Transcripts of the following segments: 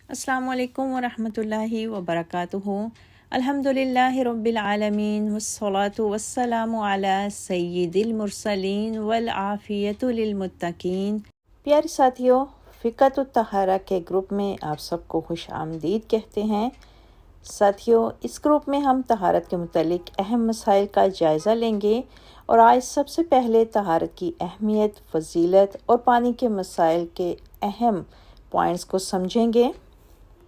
السلام علیکم ورحمۃ اللہ وبرکاتہ۔ الحمدللہ رب العالمین والصلاة والسلام علی سید المرسلین والعافیۃ للمتقین۔ پیارے ساتھیوں، فقہ الطہارہ کے گروپ میں آپ سب کو خوش آمدید کہتے ہیں۔ ساتھیوں، اس گروپ میں ہم طہارت کے متعلق اہم مسائل کا جائزہ لیں گے اور آج سب سے پہلے طہارت کی اہمیت، فضیلت اور پانی کے مسائل کے اہم پوائنٹس کو سمجھیں گے۔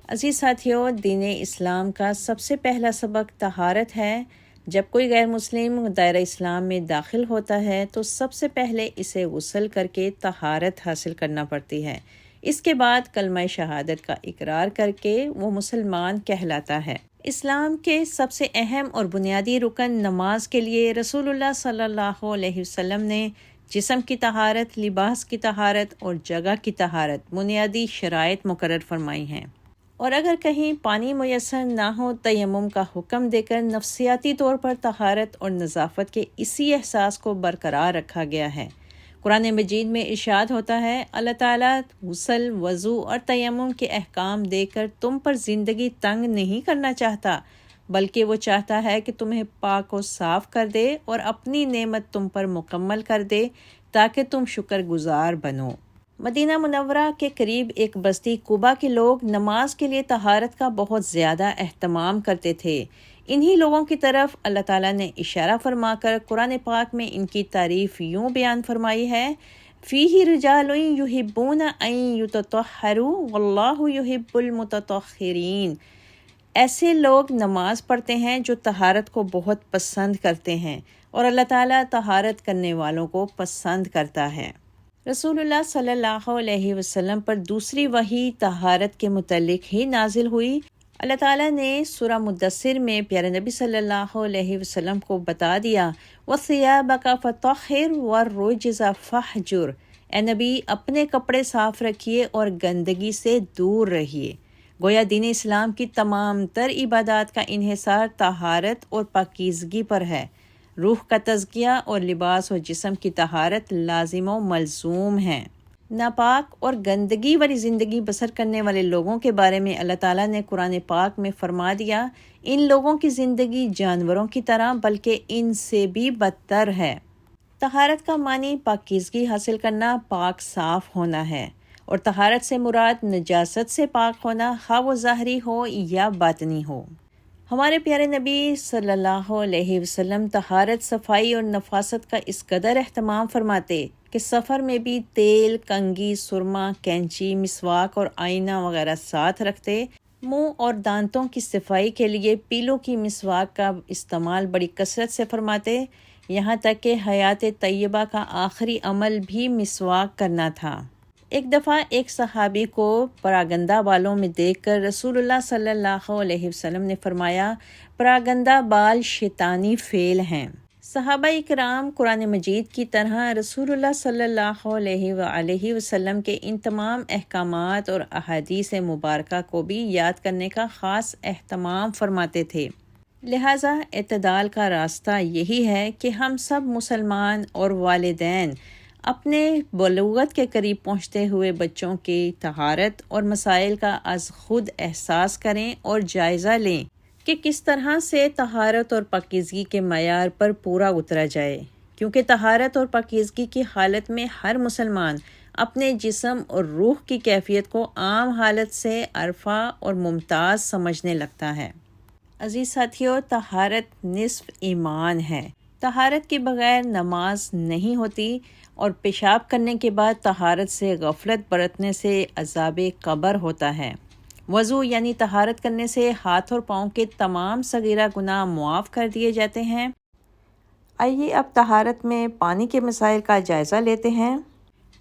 عزیز ساتھیوں، دین اسلام کا سب سے پہلا سبق طہارت ہے۔ جب کوئی غیر مسلم دائرہ اسلام میں داخل ہوتا ہے تو سب سے پہلے اسے غسل کر کے طہارت حاصل کرنا پڑتی ہے۔ اس کے بعد کلمہ شہادت کا اقرار کر کے وہ مسلمان کہلاتا ہے۔ اسلام کے سب سے اہم اور بنیادی رکن نماز کے لیے رسول اللہ صلی اللہ علیہ وسلم نے جسم کی طہارت، لباس کی طہارت اور جگہ کی طہارت بنیادی شرائط مقرر فرمائی ہیں، اور اگر کہیں پانی میسر نہ ہو تیمم کا حکم دے کر نفسیاتی طور پر طہارت اور نظافت کے اسی احساس کو برقرار رکھا گیا ہے۔ قرآن مجید میں ارشاد ہوتا ہے، اللہ تعالیٰ غسل، وضو اور تیمم کے احکام دے کر تم پر زندگی تنگ نہیں کرنا چاہتا، بلکہ وہ چاہتا ہے کہ تمہیں پاک و صاف کر دے اور اپنی نعمت تم پر مکمل کر دے تاکہ تم شکر گزار بنو۔ مدینہ منورہ کے قریب ایک بستی قبا کے لوگ نماز کے لیے طہارت کا بہت زیادہ اہتمام کرتے تھے۔ انہی لوگوں کی طرف اللہ تعالیٰ نے اشارہ فرما کر قرآن پاک میں ان کی تعریف یوں بیان فرمائی ہے، فیہ رجال یحبون ان یتطہروا واللہ یحب المتطہرین۔ ایسے لوگ نماز پڑھتے ہیں جو طہارت کو بہت پسند کرتے ہیں، اور اللہ تعالیٰ طہارت کرنے والوں کو پسند کرتا ہے۔ رسول اللہ صلی اللہ علیہ وسلم پر دوسری وحی طہارت کے متعلق ہی نازل ہوئی۔ اللہ تعالیٰ نے سورہ مدثر میں پیارے نبی صلی اللہ علیہ وسلم کو بتا دیا، وَثِيَابَكَ فَطَهِّرْ وَالرُّجْزَ فَاهْجُرْ۔ اے نبی، اپنے کپڑے صاف رکھیے اور گندگی سے دور رہیے۔ گویا دین اسلام کی تمام تر عبادات کا انحصار طہارت اور پاکیزگی پر ہے۔ روح کا تزکیہ اور لباس و جسم کی طہارت لازم و ملزوم ہیں۔ ناپاک اور گندگی والی زندگی بسر کرنے والے لوگوں کے بارے میں اللہ تعالیٰ نے قرآن پاک میں فرما دیا، ان لوگوں کی زندگی جانوروں کی طرح بلکہ ان سے بھی بدتر ہے۔ طہارت کا معنی پاکیزگی حاصل کرنا، پاک صاف ہونا ہے، اور طہارت سے مراد نجاست سے پاک ہونا، خواہ وہ ظاہری ہو یا باطنی ہو۔ ہمارے پیارے نبی صلی اللہ علیہ وسلم طہارت، صفائی اور نفاست کا اس قدر اہتمام فرماتے کہ سفر میں بھی تیل، کنگھی، سرما، کینچی، مسواک اور آئینہ وغیرہ ساتھ رکھتے۔ منہ اور دانتوں کی صفائی کے لیے پیلوں کی مسواک کا استعمال بڑی کثرت سے فرماتے، یہاں تک کہ حیات طیبہ کا آخری عمل بھی مسواک کرنا تھا۔ ایک دفعہ ایک صحابی کو پراگندہ بالوں میں دیکھ کر رسول اللہ صلی اللہ علیہ وسلم نے فرمایا، پراگندہ بال شیطانی فعل ہیں۔ صحابہ اکرام قرآن مجید کی طرح رسول اللہ صلی اللہ علیہ وآلہ وسلم کے ان تمام احکامات اور احادیث مبارکہ کو بھی یاد کرنے کا خاص اہتمام فرماتے تھے۔ لہٰذا اعتدال کا راستہ یہی ہے کہ ہم سب مسلمان اور والدین اپنے بلوغت کے قریب پہنچتے ہوئے بچوں کی طہارت اور مسائل کا از خود احساس کریں اور جائزہ لیں کہ کس طرح سے طہارت اور پاکیزگی کے معیار پر پورا اترا جائے، کیونکہ طہارت اور پاکیزگی کی حالت میں ہر مسلمان اپنے جسم اور روح کی کیفیت کو عام حالت سے ارفع اور ممتاز سمجھنے لگتا ہے۔ عزیز ساتھیوں، طہارت نصف ایمان ہے۔ طہارت کے بغیر نماز نہیں ہوتی، اور پیشاب کرنے کے بعد طہارت سے غفلت برتنے سے عذاب قبر ہوتا ہے۔ وضو یعنی طہارت کرنے سے ہاتھ اور پاؤں کے تمام صغیرہ گناہ معاف کر دیے جاتے ہیں۔ آئیے اب طہارت میں پانی کے مسائل کا جائزہ لیتے ہیں۔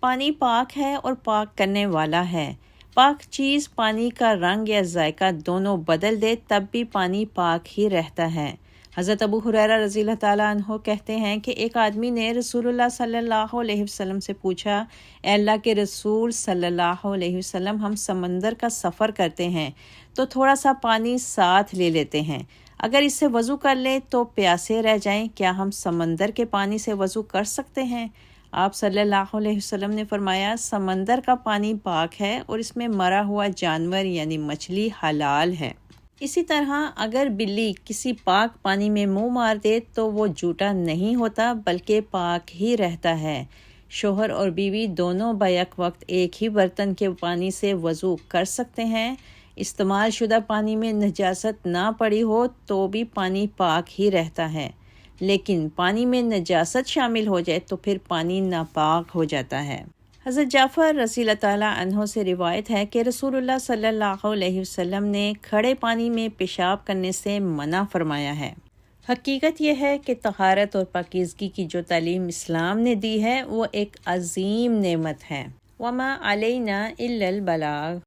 پانی پاک ہے اور پاک کرنے والا ہے۔ پاک چیز پانی کا رنگ یا ذائقہ دونوں بدل دے تب بھی پانی پاک ہی رہتا ہے۔ حضرت ابو ہریرہ رضی اللہ تعالیٰ عنہ کہتے ہیں کہ ایک آدمی نے رسول اللہ صلی اللہ علیہ وسلم سے پوچھا، اے اللہ کے رسول صلی اللہ علیہ وسلم، ہم سمندر کا سفر کرتے ہیں تو تھوڑا سا پانی ساتھ لے لیتے ہیں، اگر اس سے وضو کر لیں تو پیاسے رہ جائیں، کیا ہم سمندر کے پانی سے وضو کر سکتے ہیں؟ آپ صلی اللہ علیہ وسلم نے فرمایا سمندر کا پانی پاک ہے اور اس میں مرا ہوا جانور یعنی مچھلی حلال ہے۔ اسی طرح اگر بلی کسی پاک پانی میں منہ مار دے تو وہ جھوٹا نہیں ہوتا بلکہ پاک ہی رہتا ہے۔ شوہر اور بیوی دونوں بیک وقت ایک ہی برتن کے پانی سے وضو کر سکتے ہیں۔ استعمال شدہ پانی میں نجاست نہ پڑی ہو تو بھی پانی پاک ہی رہتا ہے، لیکن پانی میں نجاست شامل ہو جائے تو پھر پانی ناپاک ہو جاتا ہے۔ حضرت جعفر رضی اللہ تعالیٰ عنہ سے روایت ہے کہ رسول اللہ صلی اللہ علیہ وسلم نے کھڑے پانی میں پیشاب کرنے سے منع فرمایا ہے۔ حقیقت یہ ہے کہ طہارت اور پاکیزگی کی جو تعلیم اسلام نے دی ہے وہ ایک عظیم نعمت ہے۔ وما علینا الا البلاغ۔